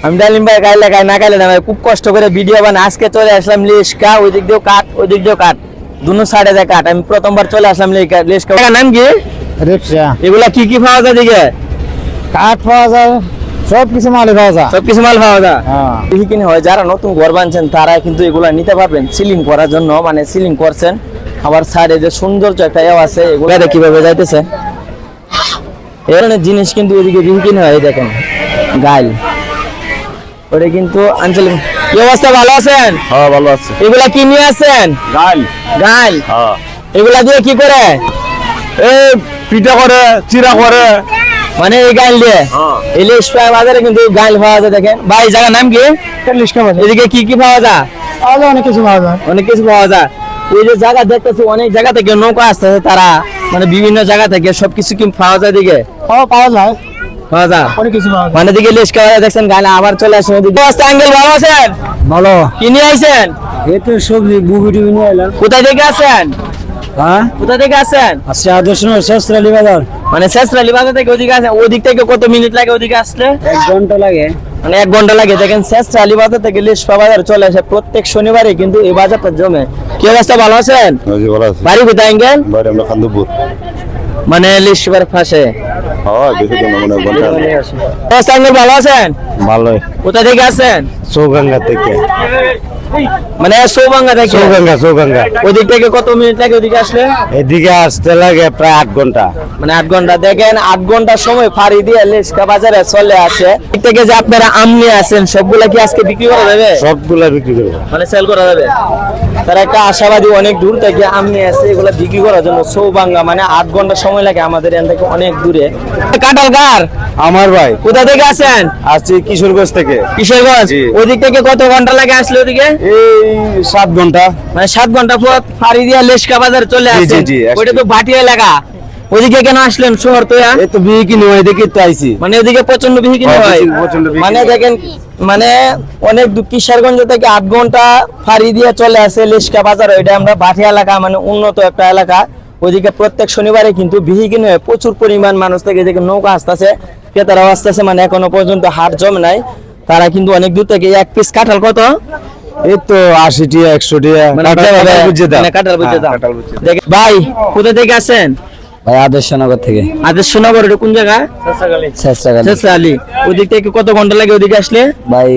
আমি ডালিম ভাই গাইলে গাই না গাইলে না ভাই, খুব কষ্ট করে ভিডিও বানাই। আজকে চলে আসলাম লেশকা, ওই দিক দিয়েও কাট, ওই দিক দিয়েও কাট, দুনো সাইডে যায় কাট। আমি প্রথমবার চলে আসলাম লেশকা। নাম কি? রিপসা। এগুলা কি কি পাওয়া যায় দিকে? কাঠ পাওয়া যায়, সবকিছু মাল পাওয়া যায়। সবকিছু মাল পাওয়া যায়। হ্যাঁ। কিনে হয় যারা নতুন ঘর বানছেন তারা কিন্তু এগুলা নিতে পারবেন সিলিং করার জন্য, মানে সিলিং করছেন। আবার সাইডে যে সৌন্দর্য একটা এও আছে, এগুলা কিভাবে যাইতেছে এই ধরনের জিনিস কিন্তু ওইদিকে কিনে হয়। দেখেন গাইল, ওটা কিন্তু আঞ্চলিক। কি অবস্থা, ভালো আছেন? হ্যাঁ, ভালো আছে। এগুলা কি নিয়ে আছেন? গাল। গাইল। হ্যাঁ। এগুলা দিয়ে কি করে? এই পিঠা করে, চিরা করে। মানে এই গাইল দিয়ে ইলিশ পায় বাজারে কিন্তু গাইল পাওয়া যায়। দেখেন ভাই, জায়গার নাম কি? এদিকে কি কি পাওয়া যায়? অনেক কিছু পাওয়া যায়। অনেক কিছু পাওয়া যায়। এই যে জায়গা দেখতেছি, অনেক জায়গা থেকে নৌকা আসতেছে, তারা মানে বিভিন্ন জায়গা থেকে সবকিছু কি পাওয়া যায় দিকে? পাওয়া যায়, পাওয়া যায় অনেক কিছু পাওয়া যায়। মানে দিকে ইলিশ খাওয়া যায়। দেখছেন গাইল আবার চলে আসেন ওদিকে। আঙ্কেল ভালো আছেন? ভালো। কি নিয়ে আইছেন? এই তো সবজি বুবি টুবি নিয়ে এলাম। কোথায় থেকে আসেন? হ্যাঁ, কোথা থেকে আসেন? আচ্ছা, আদর্শ শেষরালি বাজার। মানে শেষরালি বাজার থেকে ওদিকে আসেন। ওদিক থেকে কত মিনিট লাগে ওদিকে আসলে? 1 ঘন্টা লাগে। মানে 1 ঘন্টা লাগে। দেখেন শেষরালি বাজার থেকে লিশপা বাজার চলে আসে প্রত্যেক শনিবারে, কিন্তু এই বাজারটা জমে। কি অবস্থা, ভালো আছেন? ভালো আছে। বাড়ি কোথায় আঙ্কেল? বাড়ি আমরা খান্দুপুর। মানে লিশপার পাশে। হ্যাঁ, বেশি দূর না, মানে ঘন্টা। অবস্থা আঙ্কেল, ভালো আছেন? ভালোই। কোথা থেকে আসেন? চৌগাঙ্গা থেকে। মানে সৌবাঙ্গা থেকে। চৌগাঙ্গা। ওদিক থেকে কত মিনিট লাগে ওদিকে আসলে? এদিকে আসতে লাগে প্রায় 8 ঘন্টা। মানে 8 ঘন্টা। দেখেন 8 ঘন্টার সময় ফাড়ি দিয়ে লিশকা বাজারে চলে আসে। এদিক থেকে যে আপনারা আম নিয়ে আসেন, সবগুলা কি আজকে বিক্রি করা যাবে? সবগুলা বিক্রি করবো। মানে সেল করা যাবে। তারা একটা আশাবাদী, অনেক দূর থেকে আম নিয়ে আসে এগুলা বিক্রি করার জন্য। সৌবাঙ্গা মানে 8 ঘন্টা সময় লাগে আমাদের এখান থেকে, অনেক দূরে। কাঁঠাল কার? আমার ভাই। কোথা থেকে আসেন? আসছি কিশোরগঞ্জ থেকে। কিশোরগঞ্জ। জি। ওদিক থেকে কত ঘন্টা লাগে আসলে ওদিকে? এই 7 ঘন্টা। মানে 7 ঘন্টা পর ফাড়ি দিয়ে লেশকা বাজার চলে জি, আসে। জি, আসছি। ওইটা তো ভাটিয়া এলাকা। ওদিকে কেন আসলেন শহর তো? এই তো বিয়ে কিনে এদিকে তো আইছি। মানে ওদিকে প্রচন্ড ভিড় কিনে হয়। প্রচন্ড ভিড় মানে কিনে হয়। দেখেন, মানে অনেক কিশোরগঞ্জ থেকে 8 ঘন্টা ফাড়ি দিয়ে চলে আসে লেশকা বাজার। ওইটা আমরা ভাটিয়া এলাকা, মানে উন্নত একটা এলাকা। ওইদিকে প্রত্যেক শনিবারে কিন্তু ভিড় কিনে হয়। প্রচুর পরিমাণ মানুষ থেকে দেখে নৌকা আসতেছে, ক্রেতারাও আসতেছে। মানে এখনো পর্যন্ত হাট জমে নাই। তারা কিন্তু অনেক দূর থেকে। এক পিস কাঁঠাল কত? এই তো 80 টাকা 100 টাকা। মানে কাঁঠাল বুঝে দাও। মানে কাঁঠাল বুঝে দাও। কাঁঠাল বুঝে দাও। দেখেন ভাই, কোথা থেকে আসেন? ভাই আদর্শনগর থেকে। আদর্শনগর। এটা কোন জায়গা? শেষরালি। ওদিক থেকে কত ঘন্টা লাগে ওদিকে আসলে? ভাই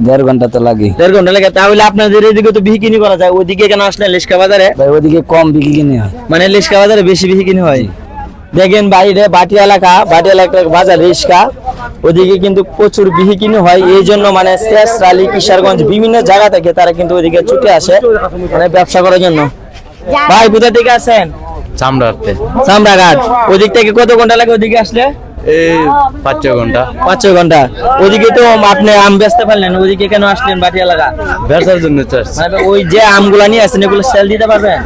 1.5 ঘন্টা তো লাগে। 1.5 ঘন্টা লাগে। তাহলে আপনাদের এদিকে তো বিক্রি করা যায়, ওদিকে কেন আসলে লেশকা বাজারে? ভাই ওদিকে কম বিক্রি কিনে হয়। মানে লেশকা বাজারে বেশি বিক্রি হয়। দেখেন বাইরে বাটি এলাকা বাজার রিস্কা, ওদিকে কিন্তু প্রচুর বিক্রি হয়। এই জন্য মানে শেষরালি, কিশোরগঞ্জ বিভিন্ন জায়গা থেকে তারা কিন্তু ওদিকে ছুটে আসে, মানে ব্যবসা করার জন্য। ভাই কোথা থেকে আসেন? চামড়াতে। চামড়াঘাট। ওদিক থেকে কত ঘন্টা লাগে ওদিকে আসলে? এই 5-6 ঘন্টা। 5-6 ঘন্টা। ওদিকে তো আপনি আম বেচতে পারলেন, ওদিকে কেন আসলেন বাটি এলাকা? ব্যবসার জন্য চাষ। মানে ওই যে আমগুলা নিয়ে আসেন, এগুলো সেল দিতে পারবেন?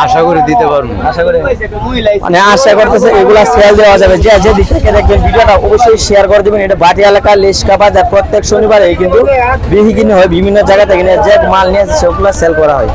আশা করে দিতে পারবো। আশা করে, মানে আশা করতেছে এগুলা সেল দেওয়া যাবে। যে যে দিক থেকে দেখবেন ভিডিওটা অবশ্যই শেয়ার করে দিবেন। এটা বাটি এলাকা লেশকা বাজার। প্রত্যেক শনিবারে কিন্তু বিক্রি হয় বিভিন্ন জায়গা থেকে, যে মাল নিয়ে আসে সেগুলো সেল করা হয়।